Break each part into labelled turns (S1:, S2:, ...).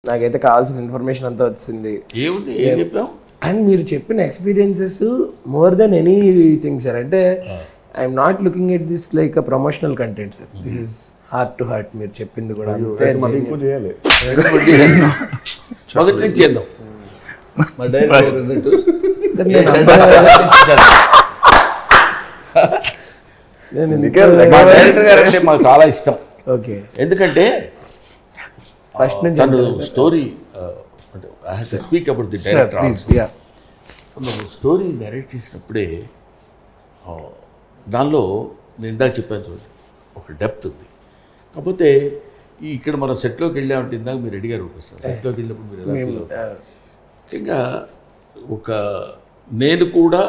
S1: నాకైతే కావాల్సిన ఇన్ఫర్మేషన్ అంతా వచ్చింది.
S2: ఏముంది, ఏం చెప్పాం?
S1: అండ్ మీరు చెప్పిన experiences more than anything sir. అంటే I'm not looking at this like a promotional content sir. This is heart to heart. మీరు చెప్పింది కూడా
S3: చేయాలి.
S2: మొదటి నుంచి చేద్దాం. మా డైరెక్టర్ అన్నట్టు మా డైరెక్టర్ గారు అంటే మాకు చాలా ఇష్టం.
S1: ఓకే,
S2: ఎందుకంటే
S1: ఫస్ట్ నుంచి
S2: తను స్టోరీ అంటే I have to speak about the director also. Story direct చేసినప్పుడే దానిలో నేను ఇందాక చెప్పాను చూడండి, ఒక డెప్త్ ఉంది. కాకపోతే ఇక్కడ మనం సెట్లోకి వెళ్ళామంటే ఇందాక మీరు అడిగారు ఒకసారి, సెట్లోకి వెళ్ళినప్పుడు మీరు ఎలా ఫీల్ అవుతారు? ముఖ్యంగా నేను కూడా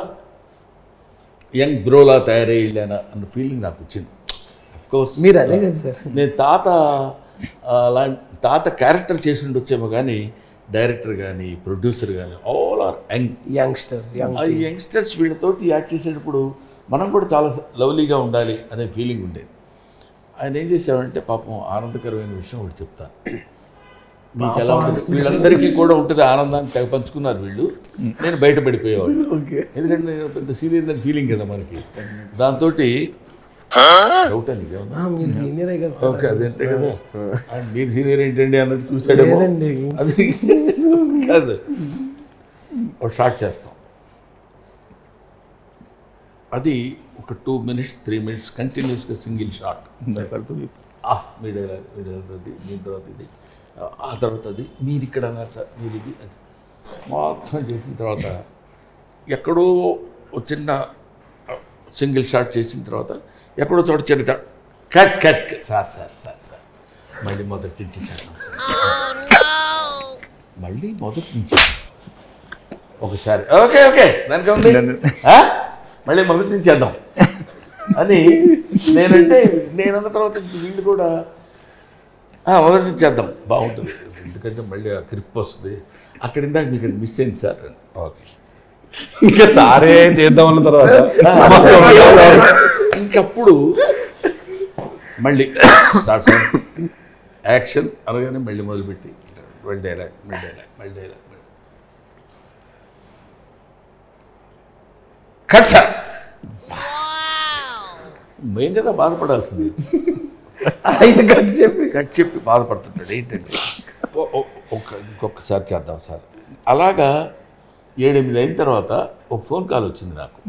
S2: యంగ్ బ్రోలా తయారై వెళ్ళానా అన్న ఫీలింగ్ నాకు వచ్చింది. అఫ్కోర్స్
S1: మీరు అదే కదా సార్,
S2: నేను తాత క్యారెక్టర్ చేసి ఉండొచ్చేమో కానీ డైరెక్టర్ కానీ ప్రొడ్యూసర్ కానీ ఆల్ ఆర్
S1: యంగ్స్టర్స్.
S2: ఆ యంగ్స్టర్స్ వీళ్ళతోటి యాక్ట్ చేసేటప్పుడు మనం కూడా చాలా లవ్లీగా ఉండాలి అనే ఫీలింగ్ ఉండేది. ఆయన ఏం చేశారంటే పాపం ఆనందకరమైన విషయం ఒకటి చెప్తాను మీకు. ఎలా ఉంటుంది, వీళ్ళందరికీ కూడా ఉంటుంది ఆనందాన్ని తెగ పంచుకున్నారు వీళ్ళు. నేను బయటపడిపోయేవాళ్ళు, ఎందుకంటే నేను పెద్ద సీనియర్ అని ఫీలింగ్ కదా మనకి. దాంతో డౌట్ అని ఓకే అదంతే కదా, మీరు సీనియర్ ఏంటండి అన్నట్టు చూసాడేమో. అది కాదు, ఒక షార్ట్ చేస్తాం, అది ఒక 2 minutes 3 minutes కంటిన్యూస్గా సింగిల్ షాట్. మీ డైలాగ్ దీని తర్వాత ఇది, ఆ తర్వాత అది, మీరు ఇక్కడ అన్నారు సార్, మీరు ఇది మొత్తం చేసిన తర్వాత ఎక్కడో చిన్న సింగిల్ షాట్ చేసిన తర్వాత ఎక్కడో చోట చిన్న cut cut sir sir sir sir మళ్ళీ మొదటి నుంచి చేద్దాం సార్, మళ్ళీ మొదటి నుంచి ఒకసారి ఓకే ఓకే దానికి ఉంది మళ్ళీ మొదటి నుంచి చేద్దాం అని నేనన్న తర్వాత వీళ్ళు కూడా మొదటి నుంచి చేద్దాం బాగుంటుంది, ఎందుకంటే మళ్ళీ ఆ క్రిప్ వస్తుంది. అక్కడ ఇందాక మీకు అది మిస్ అయింది సార్. ఓకే
S3: ఇంకా సారే చేద్దామన్న తర్వాత
S2: ఇంకప్పుడు మళ్ళీ స్టార్ట్ సార్ యాక్షన్ అనగానే మళ్ళీ మొదలుపెట్టి మళ్ళీ డైలాగ్ మళ్ళీ డైలాగ్ మళ్ళీ డైలాగ్ కట్ సార్. మెయిన్ కదా బాధపడాల్సింది, కట్ చెప్పి బాధపడుతుంటాడు ఏంటంటే ఇంకొకసారి చేద్దాం సార్. అలాగా 7-8 అయిన తర్వాత ఒక ఫోన్ కాల్ వచ్చింది నాకు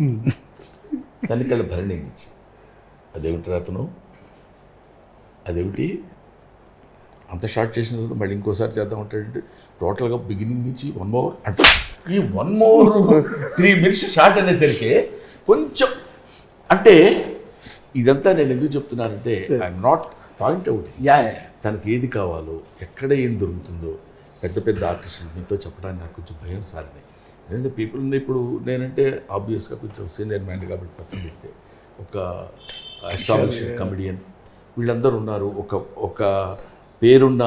S2: తనికెళ్ళ భరణి నుంచి. అదేమిటి అతను, అదేమిటి అంత షార్ట్ చేసిన తర్వాత మళ్ళీ ఇంకోసారి చేద్దాం అంటే టోటల్గా బిగినింగ్ నుంచి 1 more అంటే ఈ 1 more 3 minutes షార్ట్ అనేసరికి కొంచెం అంటే ఇదంతా నేను ఎందుకు చెప్తున్నానంటే ఐఎమ్ నాట్ పాయింట్ అవుట్ తనకి ఏది కావాలో ఎక్కడ ఏం దొరుకుతుందో పెద్ద పెద్ద ఆర్టిస్టులు మీతో చెప్పడానికి నాకు కొంచెం భయం సార్ని. ఎందుకంటే పీపుల్ ఇప్పుడు నేనంటే ఆబ్వియస్గా కొంచెం సీనియర్ మ్యాన్ కాబట్టి పక్కన పెడితే ఒక ఎస్టాబ్లిష్డ్ కమెడియన్ వీళ్ళందరూ ఉన్నారు, ఒక పేరున్న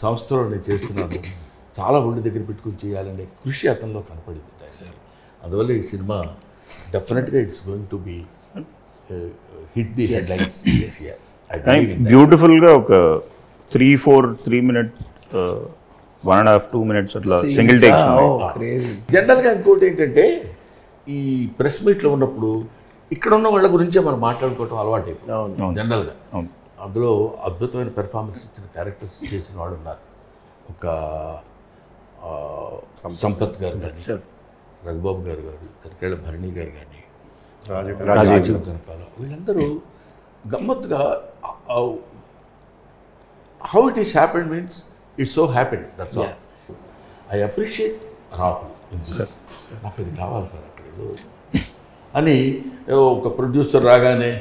S2: సంస్థలో నేను చేస్తున్నాను, చాలా ఒళ్ళు దగ్గర పెట్టుకుని చేయాలనే కృషి అతనిలో కనపడింది. అందువల్ల ఈ సినిమా డెఫినెట్గా it's going to be hit the headlines this year.
S3: బ్యూటిఫుల్గా ఒక 3 minutes 1.5-2 minutes అట్లా సింగిల్ టేక్స్.
S2: జనరల్గా ఇంకోటి ఏంటంటే ఈ ప్రెస్ మీట్లో ఉన్నప్పుడు ఇక్కడ ఉన్న వాళ్ళ గురించే మనం మాట్లాడుకోవటం అలవాటు అయిపోయింది జనరల్గా. అందులో అద్భుతమైన పెర్ఫార్మెన్స్ ఇచ్చిన క్యారెక్టర్స్ చేసిన వాళ్ళు ఉన్నారు. ఒక సంపత్ గారు కానీ, రఘుబాబు గారు కానీ, తనికెళ్ళ భరణి గారు కానీ, రాజీవ్ కనకాల, వీళ్ళందరూ గమ్మత్తుగా how it is happened means it's so happened, that's all. I appreciate Rahul, నాకు ఇది కావాలి సార్ అక్కడ ఏదో అని. ఒక ప్రొడ్యూసర్ రాగానే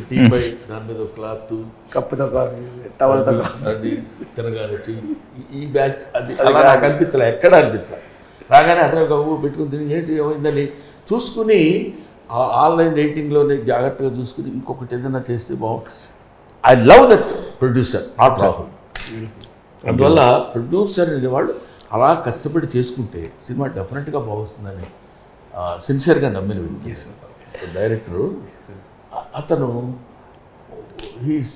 S2: టీ పై దాని మీద క్లాత్
S1: కప్పుతో టవల్తో
S2: అది తినగానే ఈ బ్యాచ్ అది అలా నాకు అనిపించలే, ఎక్కడ అనిపించలే. రాగానే అతను ఒక పెట్టుకుని తిని ఏంటి ఏమైందని చూసుకుని ఆన్లైన్ రేటింగ్లోనే జాగ్రత్తగా చూసుకుని ఇంకొకటి ఏదైనా చేస్తే బాగుంటుంది. I love that producer, not Rahul. అందువల్ల ప్రొడ్యూసర్ అనేవాళ్ళు అలా కష్టపడి చేసుకుంటే సినిమా డెఫినెట్గా బాగుస్తుందని సిన్సియర్గా నమ్మిన వ్యక్తి డైరెక్టరు. అతను he's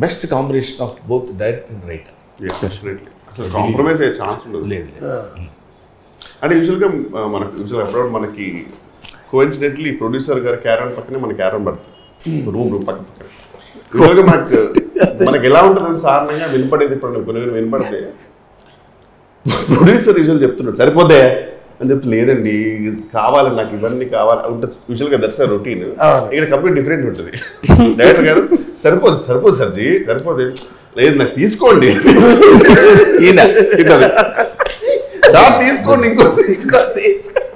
S2: best combination of both director and writer.
S4: అసలు కాంప్రమైజ్ అయ్యే ఛాన్స్ ఉండదు.
S2: లేదు
S4: అంటే యూజువల్గా మనకు అబ్రాడ్ మనకి కోఇన్సిడెంట్లీ ప్రొడ్యూసర్ గారి క్యారన్ పక్కనే మన క్యారన్ పడుతుంది, రూమ్ పక్కన. యూజువల్గా మనకి ఎలా ఉంటుందని సాధారణంగా వినపడేది, ఇప్పుడు కొన్ని వినపడితే ప్రొడ్యూసర్ యూజువల్ చెప్తున్నాడు సరిపోతే అని చెప్తే, లేదండి కావాలి నాకు ఇవన్నీ కావాలి ఉంటుంది. యూజువల్గా దట్స్ రొటీన్. ఇక్కడ కంప్లీట్ డిఫరెంట్ ఉంటుంది. డైరెక్టర్ గారు సరిపోదు సర్జీ సరిపోదు, లేదు నాకు తీసుకోండి తీసుకోండి ఇంకో తీసుకోండి.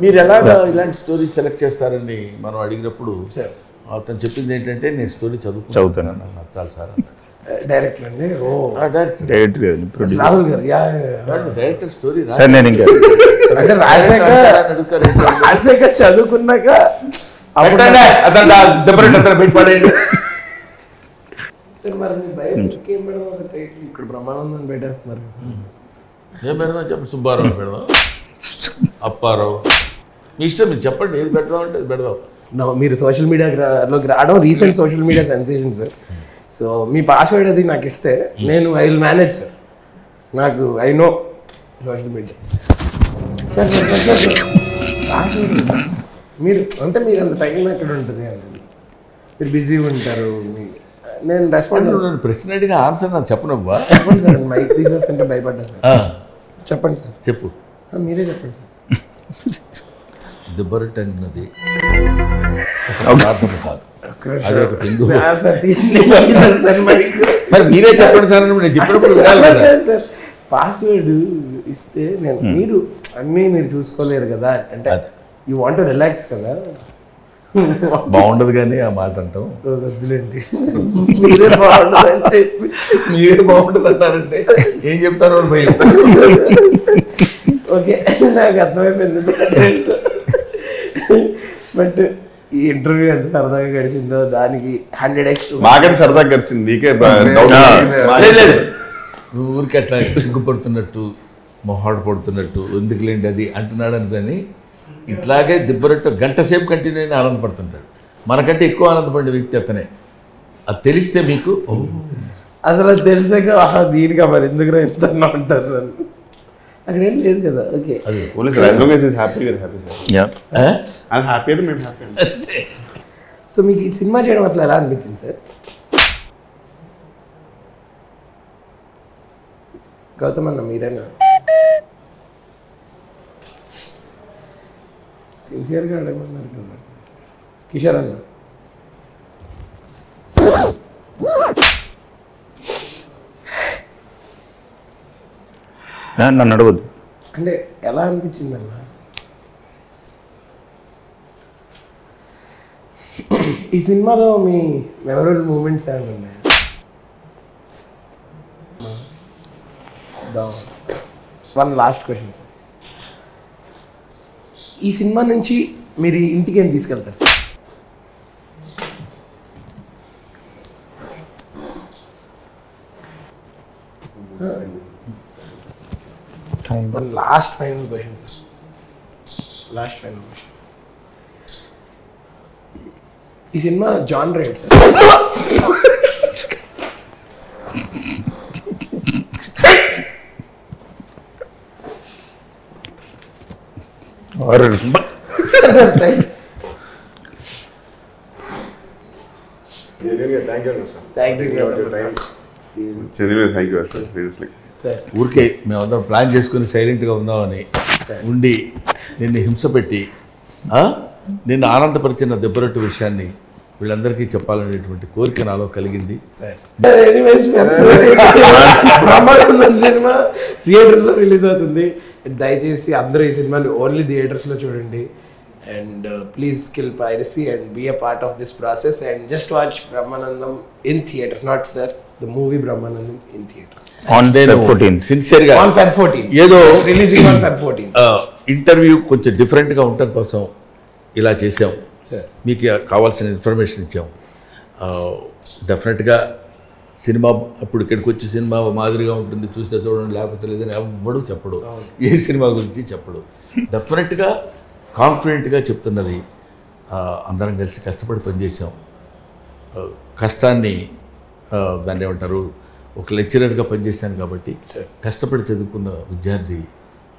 S2: మీరు ఎలాగా ఇలాంటి స్టోరీ సెలెక్ట్ చేస్తారని మనం అడిగినప్పుడు అతను చెప్పింది ఏంటంటే, నేను స్టోరీ చదువుతాను, నాకు నచ్చాలి సార్.
S1: డైరెక్టర్ అండి. ఓ
S3: డైరెక్టర్
S1: రాహుల్ గారు.
S2: డైరెక్టర్ స్టోరీ
S3: సార్ నేను ఇంకా
S1: అంటే రాశాక చదువుకున్నాక మరి మీ బయోపిక్ ఏం పెడదాం టైటిల్? ఇక్కడ బ్రహ్మానందం పెట్టేస్తున్నారు కదా సార్.
S2: ఏం పెడదాం చెప్పండి, సుబ్బారావు పెడదాం, అప్పారావు, మీ ఇష్టం, మీరు చెప్పండి ఏది పెడదాం అంటే అది పెడదాం.
S1: మీరు సోషల్ మీడియాలోకి రావడం recent social media sensation sir. So మీ పాస్వర్డ్ అది నాకు ఇస్తే నేను ఐ విల్ మేనేజ్ సార్. నాకు I know social media sir. Password మీరు అంటే మీకు అంత టైం ఎక్కడ ఉంటుంది అని, మీరు బిజీగా ఉంటారు. నేను రెస్పాండ్
S2: నన్ను ప్రశ్న అడిగిన ఆన్సర్ నాకు చెప్పనవ్వా.
S1: చెప్పండి సార్. మైక్ తీసేస్తుంటే భయపడ్డా సార్. చెప్పండి సార్.
S2: చెప్పు.
S1: మీరే చెప్పండి సార్.
S2: దిబ్బరొట్టె అన్నది కాదు, అది ఒక పిండు. మరి మీరే చెప్పండి సార్, నేను చెప్పినప్పుడు వినాలి కదా.
S1: పాస్వర్డ్ ఇస్తే నేను మీరు అన్నీ మీరు చూసుకోలేరు కదా, అంటే యూ వాంట్ టు రిలాక్స్ కదా.
S2: బాగుండదు కానీ ఆ మాట అంటాం.
S1: వద్దులేండి, మీరే బాగుండదు అని చెప్పి
S2: మీరే బాగుంటుంది అంటారంటే ఏం చెప్తారు భయం.
S1: ఓకే, నాకు అర్థమైపోయింది. బట్ ఈ ఇంటర్వ్యూ ఎంత సరదాగా గడిచిందో దానికి 100x.
S4: మాకైతే సరదాగా గడిచింది, నీకే
S2: ఊరికి అట్లా సిగ్గుపడుతున్నట్టు మొహాడు పడుతున్నట్టు ఎందుకు లేండి అది అంటున్నాడు అనుకని ఇట్లాగే దిబ్బరొట్టు గంట సేపు కంటిన్యూ అయినా ఆనందపడుతుంటాడు. మనకంటే ఎక్కువ ఆనందపడే వ్యక్తి అతనే. అది తెలిస్తే మీకు
S1: అసలు అది తెలిసాక దీనిగా మరి ఎందుకు ఎంత ఉంటారు అక్కడ ఏం లేదు కదా. ఓకే, సో మీకు ఈ సినిమా చేయడం అసలు ఎలా అనిపించింది సార్? గౌతమ్ అన్న మీరేనా? సిన్సియర్గా అడగమన్నారు కదా కిషోర్ అన్న.
S3: నన్ను అడగద్దు.
S1: అంటే ఎలా అనిపించింది అన్న ఈ సినిమాలో మీ మెమరబుల్ మూమెంట్స్ ఏమైనా ఉన్నాయా? One last question sir. ఈ సినిమా నుంచి మీరు ఇంటికి ఏం తీసుకెళ్తారు sir? One last final question sir. Last final question. ఈ సినిమా జానర్ ఏంటి సార్?
S2: ఊరికే మేమందరం ప్లాన్ చేసుకుని సైలెంట్గా ఉందామని ఉండి నిన్ను హింస పెట్టి నిన్ను ఆనందపరిచిన దెబ్బరొట్టు విషయాన్ని వీళ్ళందరికీ చెప్పాలనేటువంటి కోరిక నాలో కలిగింది.
S1: సినిమా థియేటర్స్లో రిలీజ్ అవుతుంది. దయచేసి అందరూ ఈ సినిమాని ఓన్లీ థియేటర్స్లో చూడండి. And please kill piracy and be a part of this process and just watch Brahmanandam in theaters. Not sir, the movie Brahmanandam in theaters.
S3: On Feb 14.
S2: సిన్సియర్గా
S1: On Feb 14.
S2: ఏదో
S1: releasing on Feb 14.
S2: ఇంటర్వ్యూ కొంచెం డిఫరెంట్గా ఉండటం కోసం ఇలా చేసాం.
S1: Sir.
S2: మీకు కావాల్సిన ఇన్ఫర్మేషన్ ఇచ్చాం. డెఫినెట్గా సినిమా అప్పుడు ఇక్కడికి వచ్చి సినిమా మాదిరిగా ఉంటుంది, చూస్తే చూడండి లేకపోతే లేదని ఎవ్వడు చెప్పడు, ఏ సినిమా గురించి చెప్పడు. డెఫినెట్గా కాన్ఫిడెంట్గా చెప్తున్నది అందరం కలిసి కష్టపడి పనిచేసాం. కష్టాన్ని దాన్ని ఏమంటారు ఒక లెక్చరర్గా పనిచేశాను కాబట్టి కష్టపడి చదువుకున్న విద్యార్థి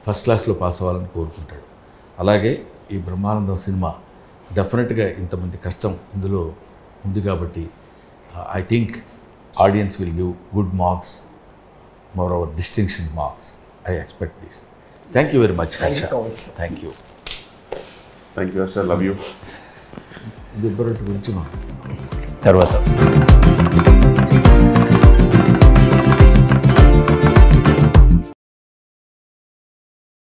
S2: ఫస్ట్ క్లాస్లో పాస్ అవ్వాలని కోరుకుంటాడు. అలాగే ఈ బ్రహ్మానందం సినిమా డెఫినెట్గా ఇంతమంది కష్టం ఇందులో ఉంది కాబట్టి I think audience will give good marks, moreover distinction marks. I expect this. Thank you very much.
S1: Thank you so much.
S2: Thank you.
S4: Thank you sir, love you.
S2: దిబ్బరొట్టు గురించి
S3: తర్వాత